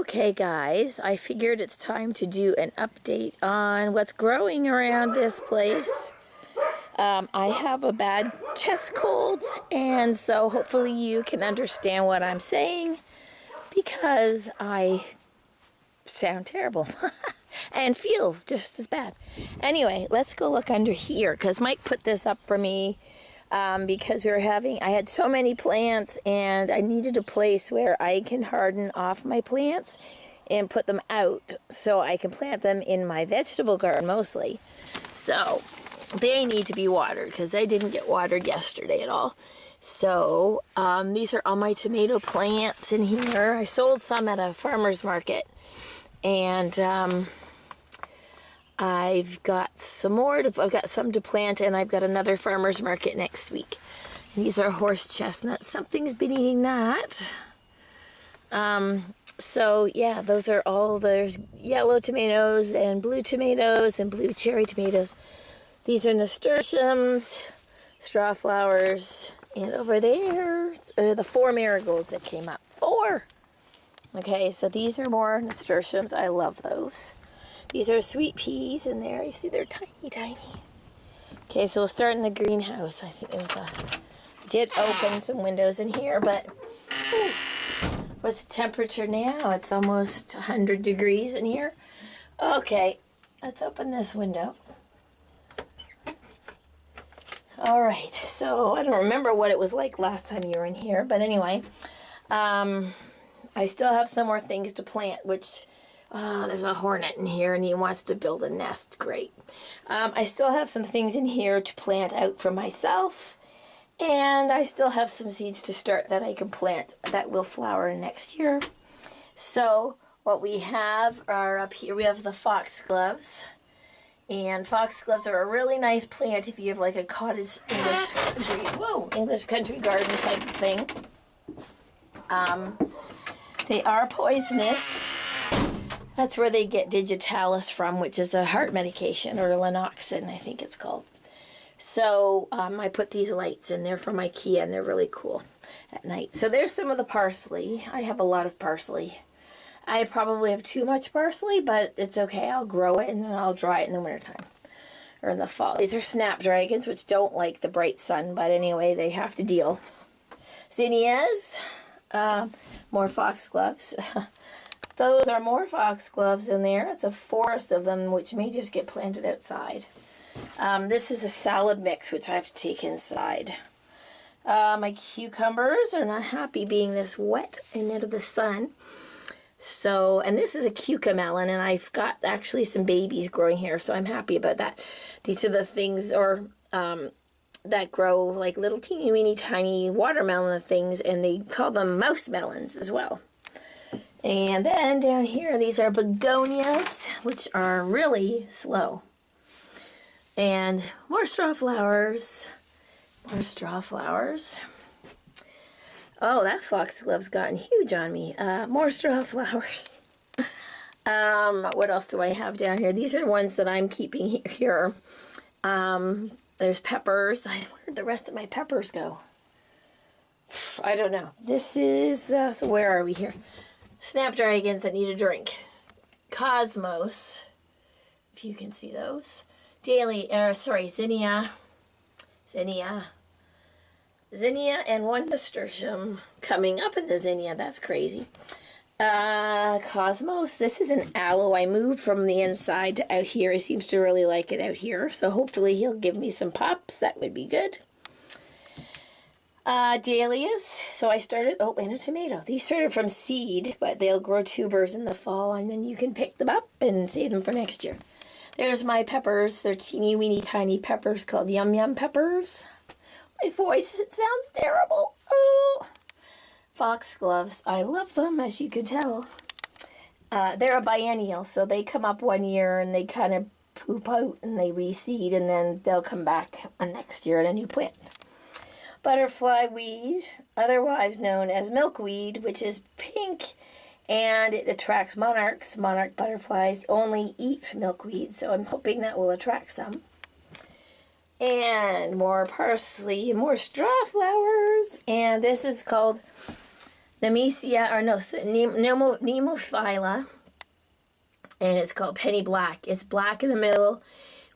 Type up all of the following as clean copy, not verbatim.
Okay guys, I figured it's time to do an update on what's growing around this place. I have a bad chest cold, and so hopefully you can understand what I'm saying, because I sound terrible and feel just as bad. Anyway, let's go look under here, because Mike put this up for me because I had so many plants and I needed a place where I can harden off my plants and put them out so I can plant them in my vegetable garden mostly. So they need to be watered because they didn't get watered yesterday at all. So these are all my tomato plants in here. I sold some at a farmer's market, and I've got some more. I've got some to plant, and I've got another farmer's market next week. And these are horse chestnuts. Something's been eating that. So yeah, those are all. There's yellow tomatoes and blue cherry tomatoes. These are nasturtiums, straw flowers, and over there are the 4 marigolds that came up. 4! Okay, so these are more nasturtiums. I love those. These are sweet peas in there. You see, they're tiny, tiny. Okay, so we'll start in the greenhouse. I think I did open some windows in here, but what's the temperature now? It's almost 100 degrees in here. Okay, let's open this window. All right, so I don't remember what it was like last time you were in here, but anyway, I still have some more things to plant, which, there's a hornet in here and he wants to build a nest. Great. I still have some things in here to plant out for myself, and I still have some seeds to start that I can plant that will flower next year. So what we have are up here, we have the foxgloves. And foxgloves are a really nice plant if you have like a cottage English country garden type of thing. They are poisonous. That's where they get digitalis from, which is a heart medication, or Lanoxin, I think it's called. So I put these lights in there from IKEA, and they're really cool at night. So there's some of the parsley. I have a lot of parsley. I probably have too much parsley, but it's okay. I'll grow it and then I'll dry it in the wintertime or in the fall. These are snapdragons, which don't like the bright sun, but anyway, they have to deal. Zinnias, more foxgloves. Those are more foxgloves in there. It's a forest of them, which may just get planted outside. This is a salad mix, which I have to take inside. My cucumbers are not happy being this wet and out of the sun. So, and this is a cucamelon, and I've got actually some babies growing here, so I'm happy about that. These are the things, that grow like little teeny weeny tiny watermelon things, and they call them mouse melons as well. And then down here, these are begonias, which are really slow. And more straw flowers, more straw flowers. Oh, that foxglove's gotten huge on me. More straw flowers. What else do I have down here? These are ones that I'm keeping here. There's peppers. Where'd the rest of my peppers go? I don't know. This is, so where are we here? Snapdragons that need a drink. Cosmos, if you can see those. Zinnia. Zinnia and one nasturtium coming up in the zinnia. That's crazy. Cosmos. This is an aloe. I moved from the inside to out here. He seems to really like it out here. So hopefully he'll give me some pops. That would be good. Dahlias. So I started, and a tomato. These started from seed, but they'll grow tubers in the fall, and then you can pick them up and save them for next year. There's my peppers. They're teeny weeny tiny peppers called yum yum peppers. My voice, it sounds terrible. Oh, foxgloves. I love them, as you could tell. They're a biennial, so they come up one year and they kind of poop out and they reseed, and then they'll come back next year in a new plant. Butterfly weed, otherwise known as milkweed, which is pink, and it attracts monarchs. Monarch butterflies only eat milkweed, so I'm hoping that will attract some. And more parsley, more straw flowers, and this is called Nemesia, or no, Nemophila, and it's called Penny Black. It's black in the middle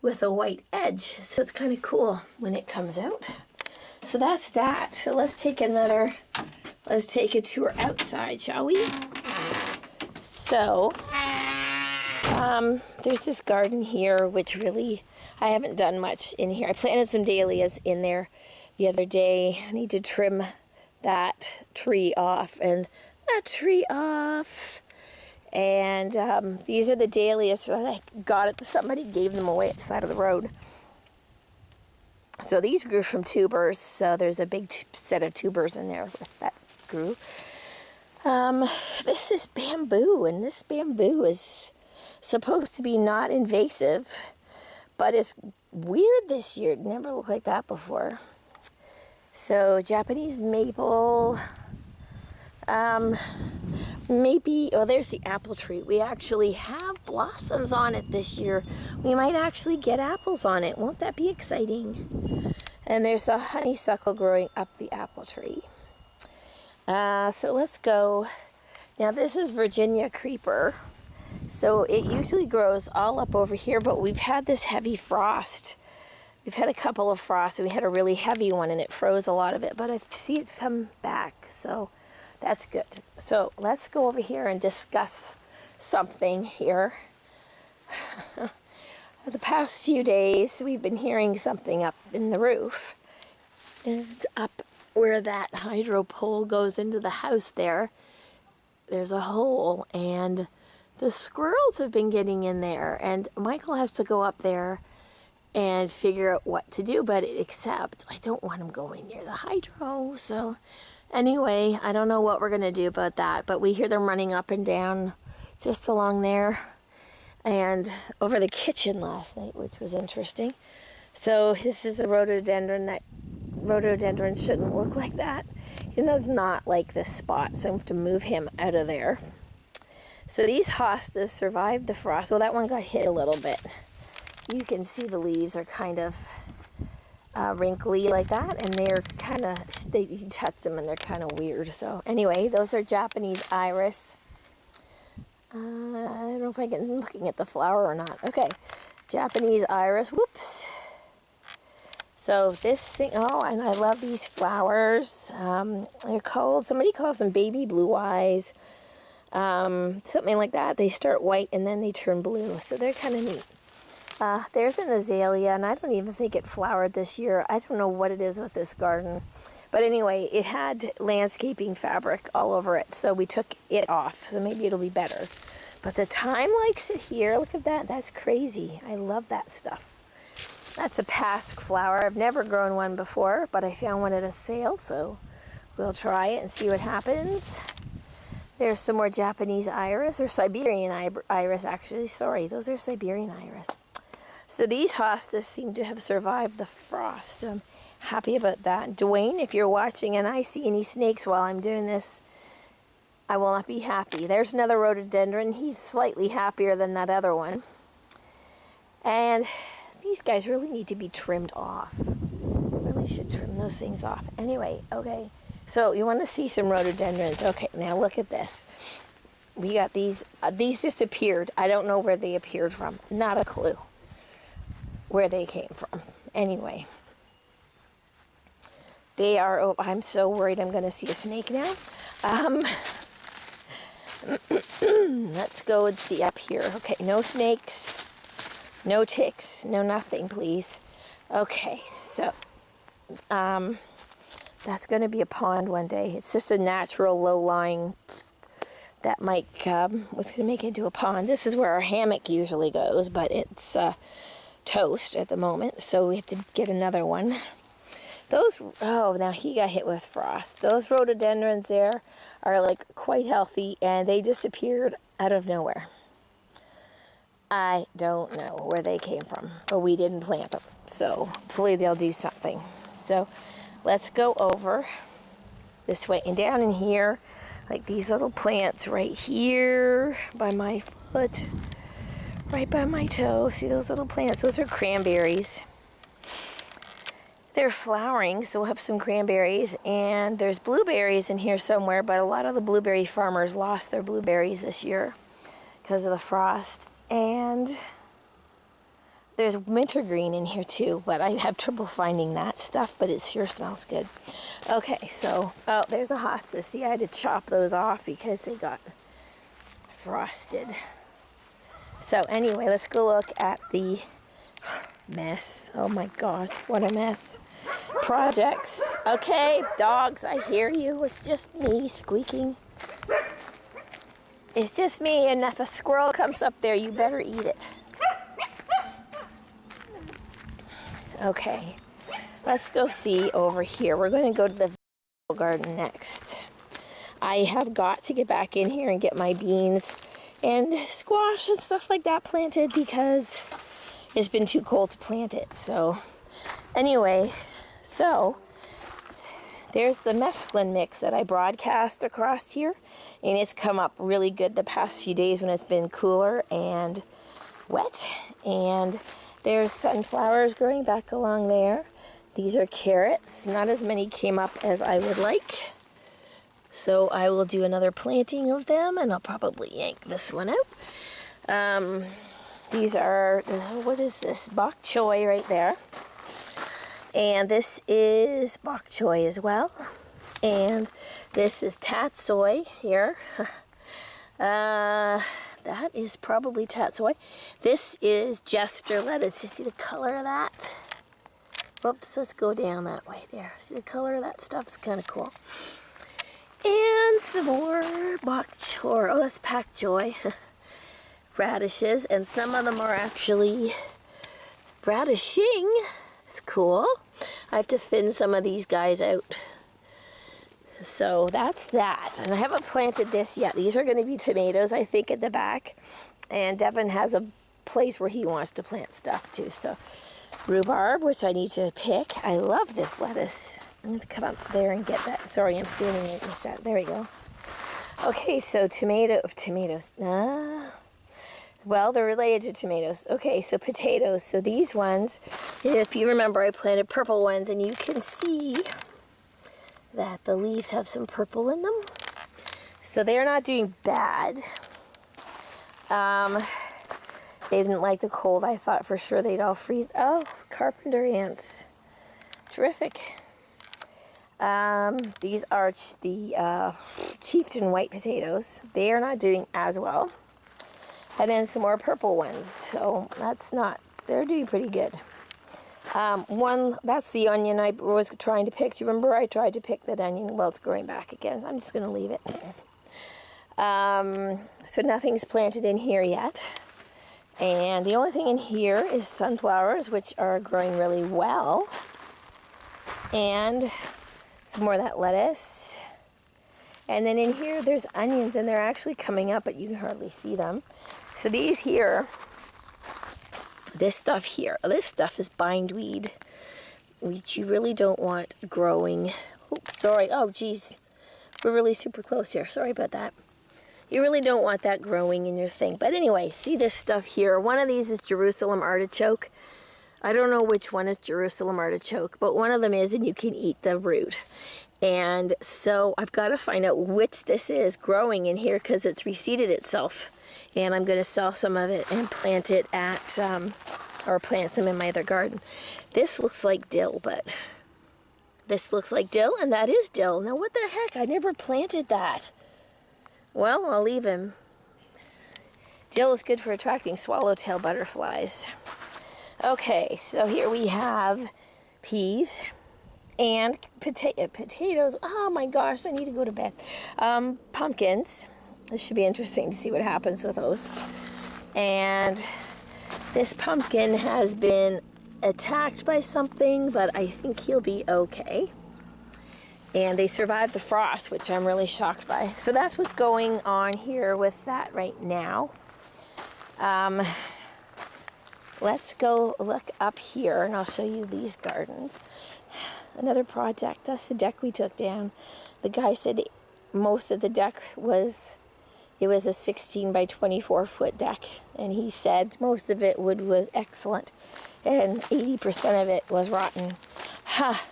with a white edge, so it's kind of cool when it comes out. So that's that. So let's take a tour outside, shall we? So, there's this garden here, which really, I haven't done much in here. I planted some dahlias in there the other day. I need to trim that tree off and that tree off. And these are the dahlias that I got somebody gave them away at the side of the road. So these grew from tubers, so there's a big set of tubers in there with that grew. This is bamboo, and this bamboo is supposed to be not invasive, but it's weird this year. It never looked like that before. So Japanese maple, maybe, oh, there's the apple tree. We actually have blossoms on it this year. We might actually get apples on it. Won't that be exciting? And there's a honeysuckle growing up the apple tree. So let's go. Now this is Virginia creeper. So it usually grows all up over here, but we've had this heavy frost. We've had a couple of frosts, and we had a really heavy one, and it froze a lot of it, but I see it's come back, so that's good. So let's go over here and discuss something here. The past few days, we've been hearing something up in the roof, and up where that hydro pole goes into the house there's a hole, and the squirrels have been getting in there, and Michael has to go up there and figure out what to do, but except I don't want him going near the hydro. So anyway, I don't know what we're going to do about that, but we hear them running up and down just along there and over the kitchen last night, which was interesting. So this is a rhododendron. That rhododendron shouldn't look like that. He does not like this spot, so I have to move him out of there. So these hostas survived the frost. Well, that one got hit a little bit. You can see the leaves are kind of wrinkly like that, and they're kind of, you touch them and they're kind of weird. So anyway, those are Japanese iris. I don't know if I'm looking at the flower or not. Okay, Japanese iris. Whoops. So this thing, oh, and I love these flowers. They're called, somebody calls them baby blue eyes. Something like that. They start white and then they turn blue. So they're kind of neat. There's an azalea, and I don't even think it flowered this year. I don't know what it is with this garden. But anyway, it had landscaping fabric all over it, so we took it off. So maybe it'll be better. But the thyme likes it here. Look at that. That's crazy. I love that stuff. That's a pasque flower. I've never grown one before, but I found one at a sale, so we'll try it and see what happens. There's some more Japanese iris, or Siberian iris, actually. Sorry, those are Siberian iris. So these hostas seem to have survived the frost, so I'm happy about that. Dwayne, if you're watching and I see any snakes while I'm doing this, I will not be happy. There's another rhododendron. He's slightly happier than that other one. And these guys really need to be trimmed off. Really should trim those things off. Anyway, okay. So you want to see some rhododendrons. Okay, now look at this. We got these. These just appeared. I don't know where they appeared from. Not a clue where they came from. Anyway. They are, oh, I'm so worried I'm going to see a snake now. Let's go and see up here. Okay, no snakes, no ticks, no nothing, please. Okay, so that's going to be a pond one day. It's just a natural low-lying that might was going to make it into a pond. This is where our hammock usually goes, but it's toast at the moment, so we have to get another one. Those, oh, now he got hit with frost. Those rhododendrons there are like quite healthy, and they disappeared out of nowhere. I don't know where they came from, but we didn't plant them, so hopefully they'll do something. So let's go over this way and down in here, like these little plants right here by my foot, right by my toe. See those little plants? Those are cranberries. they're flowering, so we'll have some cranberries, and there's blueberries in here somewhere, but a lot of the blueberry farmers lost their blueberries this year because of the frost. And there's wintergreen in here too, but I have trouble finding that stuff, but it sure smells good. Okay, so, oh, there's a hostas. See, I had to chop those off because they got frosted. So anyway, let's go look at the mess. Oh my gosh, what a mess. Projects. Okay, dogs, I hear you. It's just me squeaking. It's just me, and if a squirrel comes up there, you better eat it. Okay, let's go see over here. We're going to go to the vegetable garden next. I have got to get back in here and get my beans and squash and stuff like that planted because it's been too cold to plant it. So anyway, so there's the mesclun mix that I broadcast across here, and it's come up really good the past few days when it's been cooler and wet. And there's sunflowers growing back along there. These are carrots. Not as many came up as I would like, so I will do another planting of them, and I'll probably yank this one out. These are, what is this? Bok choy right there. And this is bok choy as well. And this is tatsoi here. That is probably tatsoi. This is jester lettuce. You see the color of that? Whoops, let's go down that way there. See the color of that stuff? It's kind of cool. And some more bok choy. Oh, that's pak choy. Radishes, and some of them are actually radishing. It's cool. I have to thin some of these guys out. So that's that. And I haven't planted this yet. These are going to be tomatoes, I think, at the back. And Devin has a place where he wants to plant stuff too. So rhubarb, which I need to pick. I love this lettuce. I'm going to come up there and get that. Sorry, I'm standing right next to that. There we go. Okay, so tomatoes. Well, they're related to tomatoes. Okay, so potatoes. So these ones, if you remember, I planted purple ones, and you can see that the leaves have some purple in them. So they're not doing bad. They didn't like the cold. I thought for sure they'd all freeze. Oh, carpenter ants. Terrific. These are the Chieftain white potatoes. They are not doing as well. And then some more purple ones. So they're doing pretty good. That's the onion I was trying to pick. Do you remember I tried to pick that onion? Well, it's growing back again. I'm just going to leave it. So nothing's planted in here yet. And the only thing in here is sunflowers, which are growing really well. And some more of that lettuce. And then in here, there's onions, and they're actually coming up, but you can hardly see them. So these here, this stuff is bindweed, which you really don't want growing. Oops, sorry. Oh, geez. We're really super close here. Sorry about that. You really don't want that growing in your thing. But anyway, see this stuff here. One of these is Jerusalem artichoke. I don't know which one is Jerusalem artichoke, but one of them is, and you can eat the root. And so I've got to find out which this is growing in here because it's reseeded itself. And I'm going to sell some of it and plant it at, or plant some in my other garden. This looks like dill, but this looks like dill, and that is dill. Now what the heck? I never planted that. Well, I'll leave him. Dill is good for attracting swallowtail butterflies. Okay, so here we have peas and potatoes. Oh my gosh, I need to go to bed. Pumpkins. This should be interesting to see what happens with those. And this pumpkin has been attacked by something, but I think he'll be okay. And they survived the frost, which I'm really shocked by. So that's what's going on here with that right now. Let's go look up here, and I'll show you these gardens. Another project. That's the deck we took down. The guy said most of the deck was... It was a 16 by 24 foot deck, and he said most of it was excellent, and 80% of it was rotten. Ha!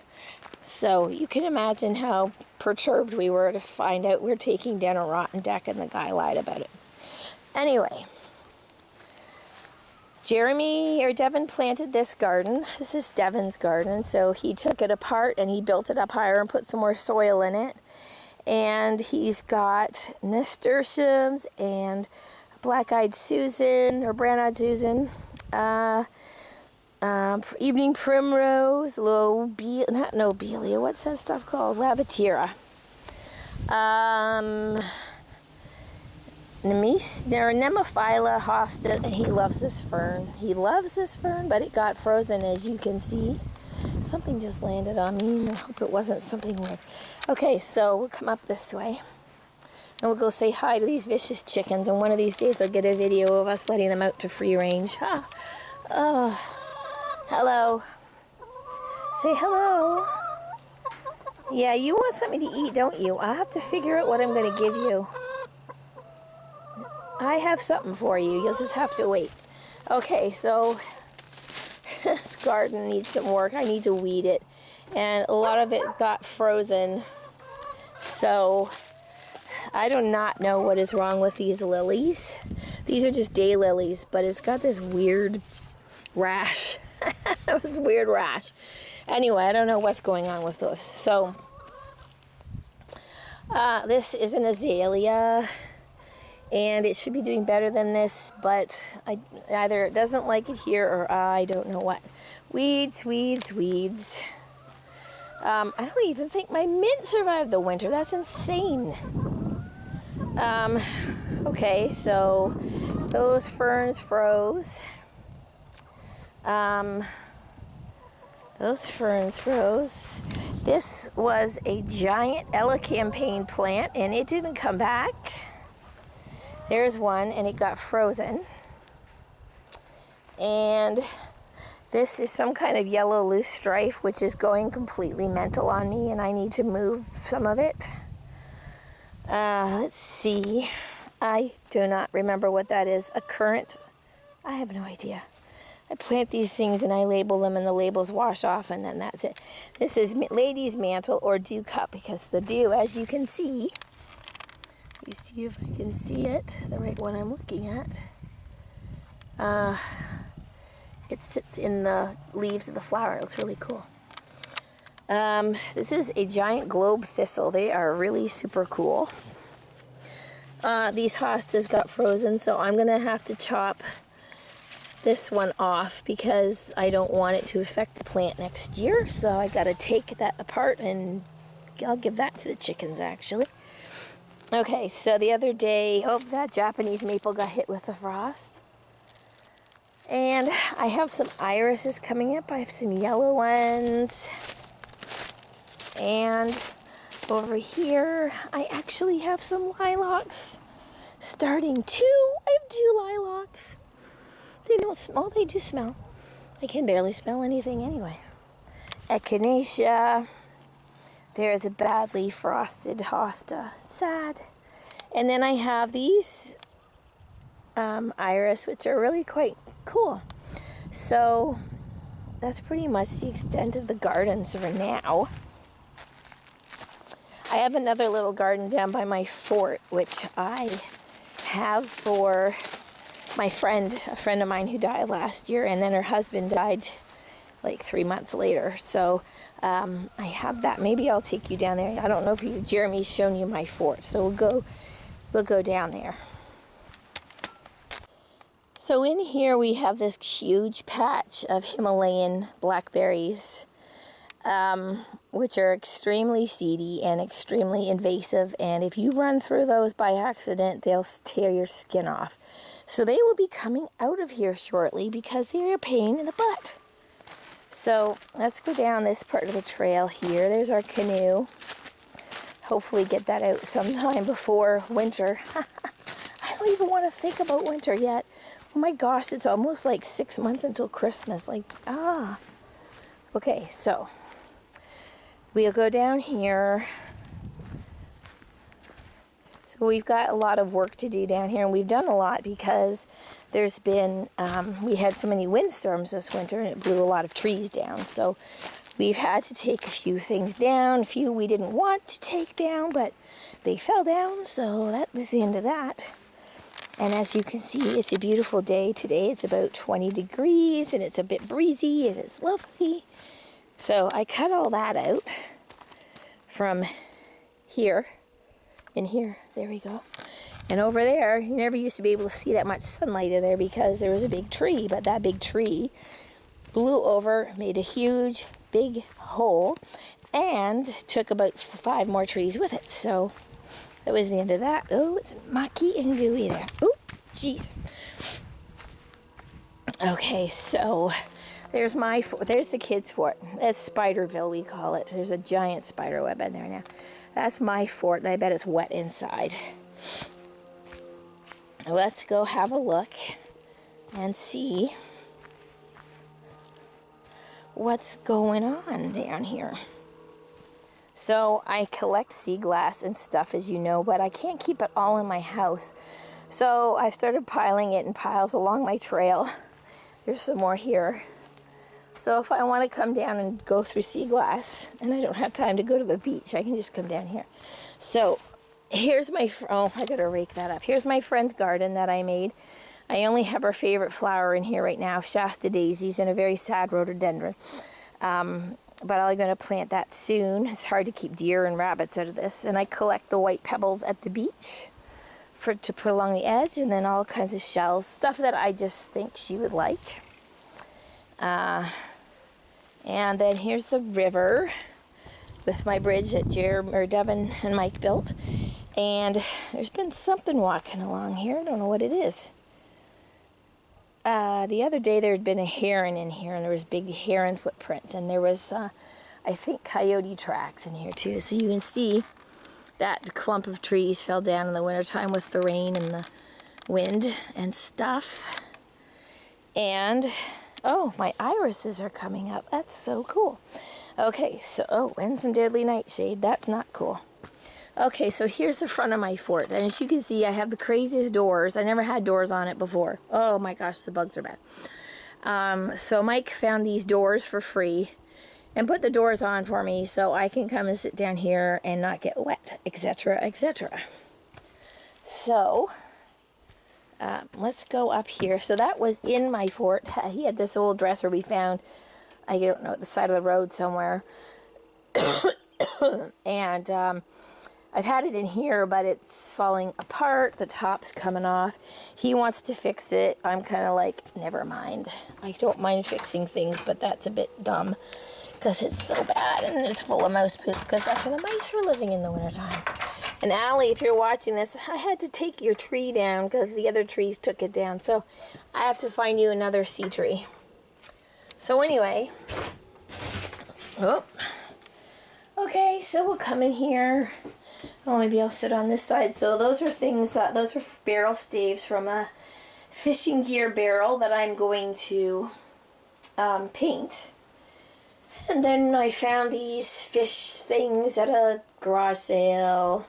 So you can imagine how perturbed we were to find out we're taking down a rotten deck and the guy lied about it. Anyway, Devin planted this garden. This is Devin's garden. So he took it apart and he built it up higher and put some more soil in it. And he's got nasturtiums and black-eyed Susan, or brown-eyed Susan, evening primrose, lobelia, what's that stuff called? Lavatera. Nemophila hosta, and he loves this fern. He loves this fern, but it got frozen, as you can see. Something just landed on me, and I hope it wasn't something weird. Okay, so we'll come up this way. And we'll go say hi to these vicious chickens, and one of these days I'll get a video of us letting them out to free range. Ah. Oh. Hello. Say hello. Yeah, you want something to eat, don't you? I'll have to figure out what I'm going to give you. I have something for you. You'll just have to wait. Okay, so this garden needs some work. I need to weed it. And a lot of it got frozen. So I do not know what is wrong with these lilies. These are just daylilies, but it's got this weird rash. This weird rash. Anyway, I don't know what's going on with those. So this is an azalea, and it should be doing better than this, but either it doesn't like it here or I don't know what. Weeds, weeds, weeds. I don't even think my mint survived the winter. That's insane. Okay, so those ferns froze. Those ferns froze. This was a giant elecampane plant, and it didn't come back. There's one, and it got frozen. And this is some kind of yellow loosestrife, which is going completely mental on me, and I need to move some of it. Let's see. I do not remember what that is. A currant? I have no idea. I plant these things and I label them, and the labels wash off, and then that's it. This is lady's mantle or dew cup, because the dew, as you can see, you see if I can see it, the right one I'm looking at. It sits in the leaves of the flower. It looks really cool. This is a giant globe thistle. They are really super cool. These hostas got frozen, so I'm going to have to chop this one off because I don't want it to affect the plant next year. So I got to take that apart, and I'll give that to the chickens, actually. Okay, so the other day, that Japanese maple got hit with the frost. And I have some irises coming up. I have some yellow ones. And over here, I actually have some lilacs starting too. I have 2 lilacs. They don't smell. They do smell. I can barely smell anything anyway. Echinacea. There's a badly frosted hosta. Sad. And then I have these iris, which are really quite cool. So that's pretty much the extent of the gardens for now. I have another little garden down by my fort, which I have for my friend, a friend of mine who died last year, and then her husband died like 3 months later. So I have that. Maybe I'll take you down there. I don't know if Jeremy's shown you my fort, so we'll go down there. So in here we have this huge patch of Himalayan blackberries, which are extremely seedy and extremely invasive, and if you run through those by accident, they'll tear your skin off. So they will be coming out of here shortly because they're a pain in the butt. So let's go down this part of the trail here. There's our canoe. Hopefully get that out sometime before winter. I don't even want to think about winter yet. Oh my gosh, it's almost like 6 months until Christmas. Okay, so we'll go down here. So we've got a lot of work to do down here, and we've done a lot because there's been, we had so many windstorms this winter, and it blew a lot of trees down. So we've had to take a few things down, a few we didn't want to take down, but they fell down, so that was the end of that. And as you can see, it's a beautiful day today. It's about 20 degrees, and it's a bit breezy, and it's lovely. So I cut all that out from here, in here, there we go. And over there, you never used to be able to see that much sunlight in there because there was a big tree, but that big tree blew over, made a huge, big hole, and took about 5 more trees with it. So that was the end of that. Oh, it's mucky and gooey there. Oh, jeez. Okay, so there's there's the kids' fort. That's Spiderville, we call it. There's a giant spider web in there now. That's my fort, and I bet it's wet inside. Let's go have a look and see what's going on down here. So I collect sea glass and stuff, as you know, but I can't keep it all in my house. So I've started piling it in piles along my trail. There's some more here. So if I want to come down and go through sea glass, and I don't have time to go to the beach, I can just come down here. So here's my, oh, I gotta rake that up. Here's my friend's garden that I made. I only have her favorite flower in here right now, Shasta daisies, and a very sad rhododendron. But I'm going to plant that soon. It's hard to keep deer and rabbits out of this. And I collect the white pebbles at the beach to put along the edge, and then all kinds of shells, stuff that I just think she would like. And then here's the river with my bridge that Devin and Mike built. And there's been something walking along here. I don't know what it is. The other day there had been a heron in here, and there was big heron footprints, and there was, I think, coyote tracks in here too. So you can see that clump of trees fell down in the wintertime with the rain and the wind and stuff. And, oh, my irises are coming up. That's so cool. Okay, so, oh, and some deadly nightshade. That's not cool. Okay, so here's the front of my fort, and as you can see, I have the craziest doors. I never had doors on it before. Oh my gosh, the bugs are bad. So Mike found these doors for free and put the doors on for me so I can come and sit down here and not get wet, etc., etc. So let's go up here. So that was in my fort. He had this old dresser we found, I don't know, at the side of the road somewhere. And I've had it in here, but it's falling apart. The top's coming off. He wants to fix it. I'm kind of like, never mind. I don't mind fixing things, but that's a bit dumb because it's so bad and it's full of mouse poop because that's where the mice were living in the wintertime. And Allie, if you're watching this, I had to take your tree down because the other trees took it down. So I have to find you another sea tree. So anyway, oh, okay, so we'll come in here. Oh, maybe I'll sit on this side. So those are things, those are barrel staves from a fishing gear barrel that I'm going to paint. And then I found these fish things at a garage sale.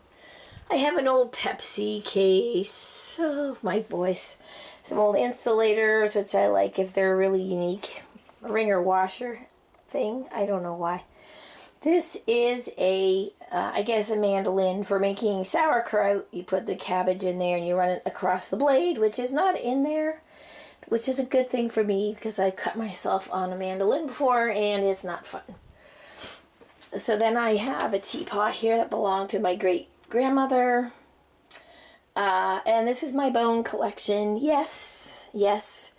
I have an old Pepsi case. Oh, my voice. Some old insulators, which I like if they're really unique. A wringer washer thing. I don't know why. This is I guess a mandolin for making sauerkraut. You put the cabbage in there and you run it across the blade, which is not in there, which is a good thing for me because I cut myself on a mandolin before and it's not fun. So then I have a teapot here that belonged to my great-grandmother. And this is my bone collection. Yes, yes.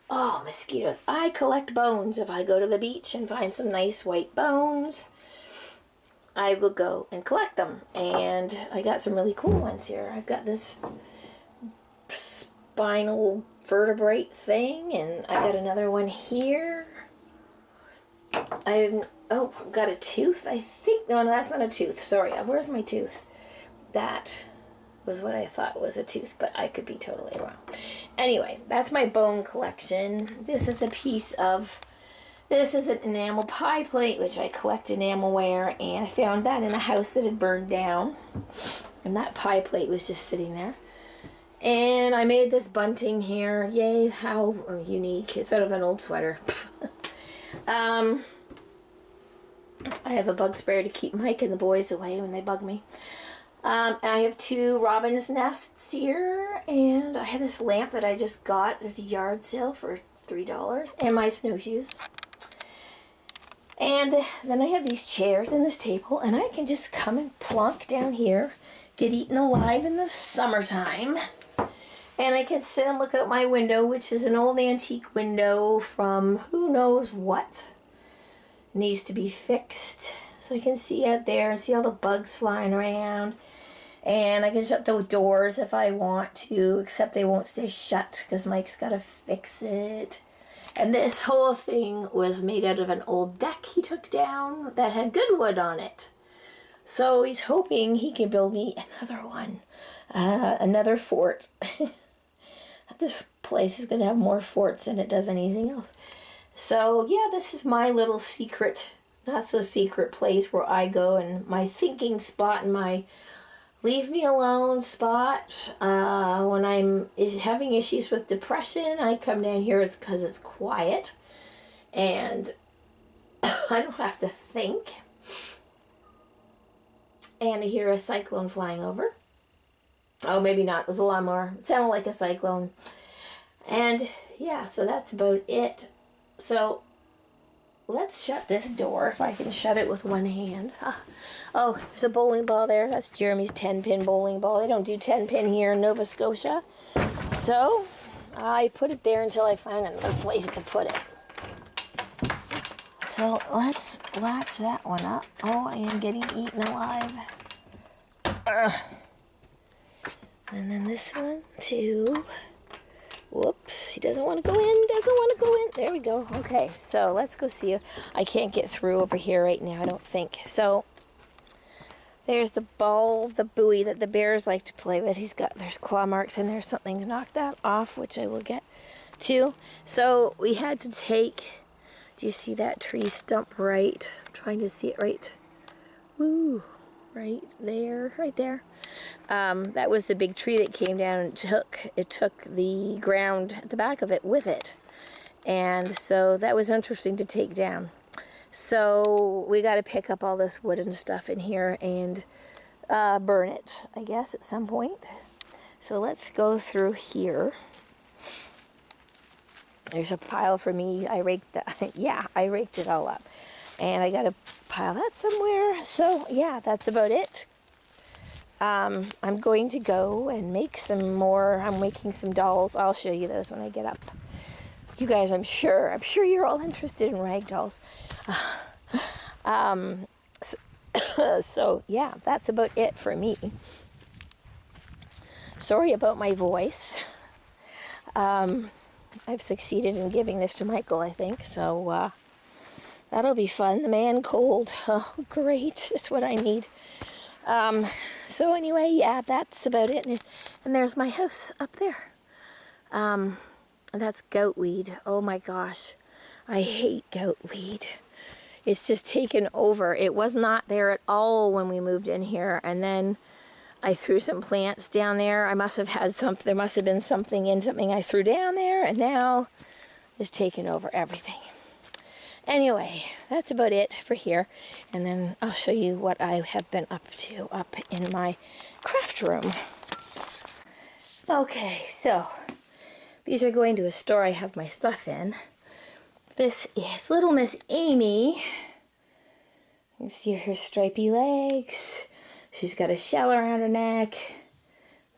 Oh, mosquitoes. I collect bones. If I go to the beach and find some nice white bones, I will go and collect them. And I got some really cool ones here. I've got this spinal vertebrate thing, and I got another one here. I've got a tooth. I think, no, that's not a tooth. Sorry, where's my tooth? That was what I thought was a tooth, but I could be totally wrong. Anyway, that's my bone collection. This is an enamel pie plate, which I collect enamelware, and I found that in a house that had burned down. And that pie plate was just sitting there. And I made this bunting here. Yay, how unique. It's out of an old sweater. I have a bug sprayer to keep Mike and the boys away when they bug me. I have 2 robin's nests here, and I have this lamp that I just got at the yard sale for $3, and my snowshoes. And then I have these chairs and this table, and I can just come and plonk down here, get eaten alive in the summertime. And I can sit and look out my window, which is an old antique window from who knows what. It needs to be fixed. So I can see out there and see all the bugs flying around. And I can shut the doors if I want to, except they won't stay shut because Mike's got to fix it. And this whole thing was made out of an old deck he took down that had good wood on it. So he's hoping he can build me another one, another fort. This place is going to have more forts than it does anything else. So yeah, this is my little secret, not so secret place where I go, and my thinking spot and my leave me alone spot. When I'm having issues with depression, I come down here. It's because it's quiet and I don't have to think. And I hear a cyclone flying over. Oh, maybe not. It was a lawnmower. It sounded like a cyclone. And yeah, so that's about it. So let's shut this door, if I can shut it with one hand. Oh, there's a bowling ball there. That's Jeremy's 10-pin bowling ball. They don't do 10-pin here in Nova Scotia. So I put it there until I find another place to put it. So let's latch that one up. Oh, I am getting eaten alive. And then this one too. Whoops, he doesn't want to go in, doesn't want to go in. There we go. Okay, so let's go see. I can't get through over here right now, I don't think. So there's the ball, the buoy that the bears like to play with. There's claw marks in there. Something's knocked that off, which I will get to. So we had to take, do you see that tree stump right? I'm trying to see it right. Woo, right there, right there. That was the big tree that came down and it took the ground at the back of it with it. And so that was interesting to take down. So we got to pick up all this wood and stuff in here and burn it, I guess, at some point. So let's go through here. There's a pile for me. I raked that. Yeah, I raked it all up. And I got to pile that somewhere. So yeah, that's about it. I'm going to go and make some more. I'm making some dolls. I'll show you those when I get up. You guys, I'm sure you're all interested in rag dolls. So yeah, that's about it for me. Sorry about my voice. I've succeeded in giving this to Michael, I think. So that'll be fun. The man cold. Oh, great. That's what I need. So anyway, yeah, that's about it. And there's my house up there. That's goatweed. Oh my gosh. I hate goatweed. It's just taken over. It was not there at all when we moved in here. And then I threw some plants down there. I must have had there must have been something I threw down there. And now it's taken over everything. Anyway, that's about it for here. And then I'll show you what I have been up to up in my craft room. Okay, so these are going to a store I have my stuff in. This is little Miss Amy. You can see her stripy legs. She's got a shell around her neck.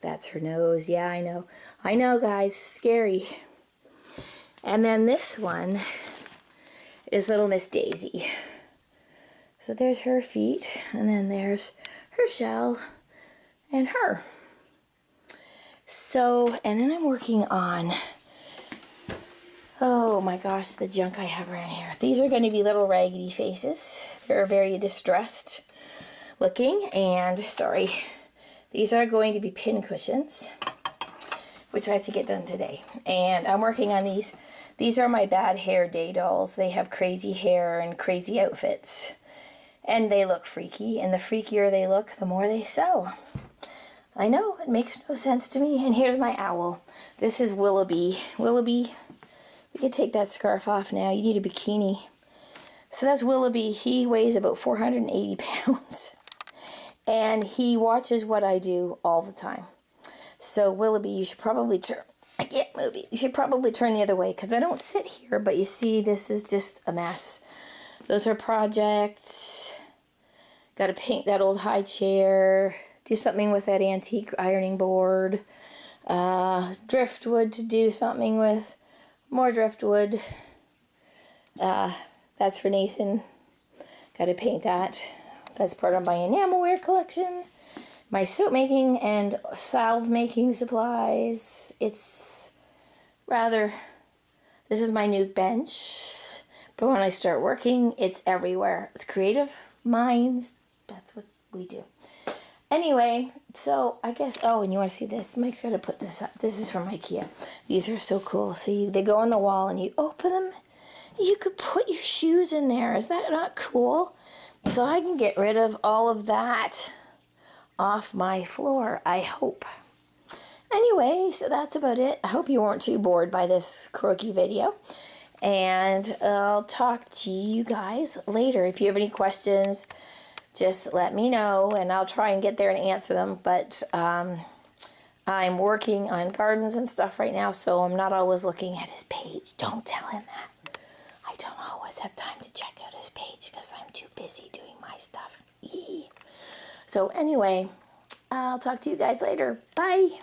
That's her nose. Yeah, I know. I know, guys. Scary. And then this one is little Miss Daisy. So there's her feet, and then there's her shell and her. So, and then I'm working on, oh my gosh, the junk I have around here. These are going to be little raggedy faces. They're very distressed looking, and sorry, these are going to be pin cushions, which I have to get done today. And I'm working on these. These are my bad hair day dolls. They have crazy hair and crazy outfits. And they look freaky. And the freakier they look, the more they sell. I know, it makes no sense to me. And here's my owl. This is Willoughby. Willoughby, we can take that scarf off now. You need a bikini. So that's Willoughby. He weighs about 480 pounds. And he watches what I do all the time. So Willoughby, you should probably turn... I can't move it. You should probably turn the other way because I don't sit here. But you see, this is just a mess. Those are projects. Got to paint that old high chair. Do something with that antique ironing board. Driftwood to do something with. More driftwood. That's for Nathan. Got to paint that. That's part of my enamelware collection. My soap making and salve making supplies. It's rather... This is my new bench. But when I start working, it's everywhere. It's creative minds. That's what we do. Anyway, so I guess... Oh, and you want to see this? Mike's got to put this up. This is from IKEA. These are so cool. So they go on the wall and you open them. You could put your shoes in there. Is that not cool? So I can get rid of all of that off my floor, I hope. Anyway, so that's about it. I hope you weren't too bored by this croaky video. And I'll talk to you guys later. If you have any questions, just let me know, and I'll try and get there and answer them. But I'm working on gardens and stuff right now, so I'm not always looking at his page. Don't tell him that. I don't always have time to check out his page because I'm too busy doing my stuff. So anyway, I'll talk to you guys later. Bye.